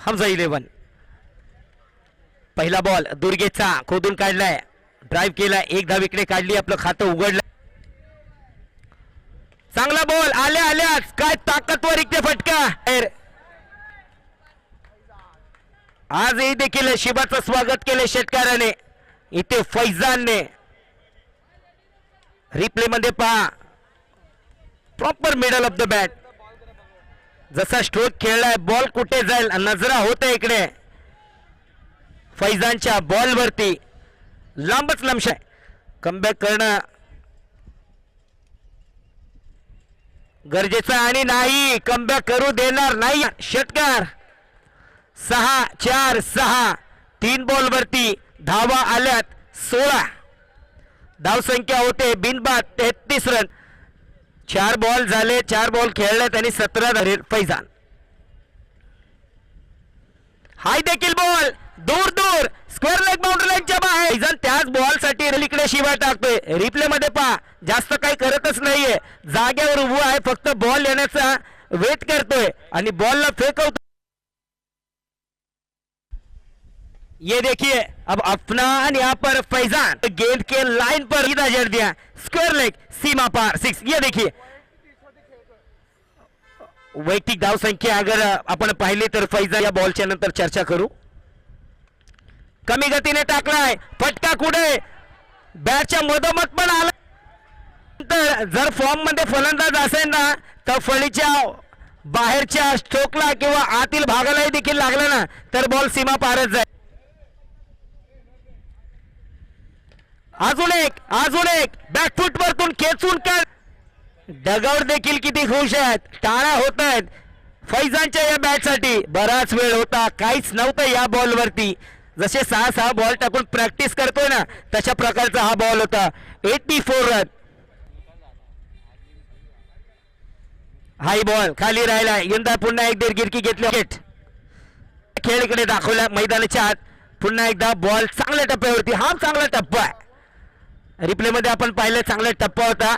हमजा 11. पहिला बॉल दुर्गेचा खोदून काढलाय, ड्राइव्ह केला, एक धाव इकडे काढली, आपलं खातं उघडलं. चांगला बॉल आल्या आल्याच काय ताकदवर इकडे फटका. आजही देखील शिबाचं स्वागत केले षटकाराने. इथे फैजानने रिप्ले मध्ये पहा, proper middle of the bat. जसा स्ट्रोक खेळलाय, बॉल कुठे जाईल नजरा होते इकडे. फैजानच्या बॉल वरती लांबच लमशाय. कमबॅक करणं गरजेचं आणि नाही, कमबॅक करू देणार नाही षटकार. 6-4-6 3 बॉल वरती धावा आल्यात 16. धाव संख्या होते बिनबाद 33 रन. 4 बॉल झाले, 4 बॉल खेळल्यात आणि 17 धावे. फैजान हाय देखील बॉल दूर दूर स्क्वेअर लेग बाउंड्री लाईनच्या बाहेर. फैजान त्याच बॉल साठी इकडे शिवाय टाकतोय. रिप्ले मध्ये पहा, जास्त काही करतच नाहीये, जागेवर उभा आहे, फक्त बॉल येण्याचा वेट करतोय आणि बॉलला फेकवतो. ये देखिए अब अपना यहाँ पर फैजान गेंद के लाइन पर सीधा जड़ दिया, स्क्वायर लेग सीमा पार 6. ये देखिए वैयक्तिक धाव संख्या अगर आपण पाहिली तर फैजान या बॉलच्या नंतर चर्चा करू. कमी गतीने टाकलाय, फटका कुठे बॅटच्या मधोमध पण आला. तर जर फॉर्म मध्ये फलंदाज असेल ना तर फळीच्या बाहेरच्या स्ट्रोकला किंवा आतील भागाला देखील लागला ना तर बॉल सीमा पारच जाईल. अजून एक बॅकफुट वरतून खेचून काढ. डगआउट देखील किती खुश आहेत, टाळ्या होत आहेत फैजानच्या या बॅट साठी. बराच वेळ होता, काहीच नव्हतं या बॉल वरती. जसे 6-6 बॉल टाकून प्रॅक्टिस करतोय ना तशा प्रकारचा हा बॉल होता. 84 रन. हाय बॉल खाली राहिला, यंदा पुन्हा एक गिरकी घेतली. खेळ इकडे दाखवला मैदानाच्या आत. पुन्हा एकदा बॉल चांगल्या टप्प्यावरती. हा चांगला टप्पा आहे, रिप्ले मध्ये आपण पाहिलं चांगला टप्पा होता.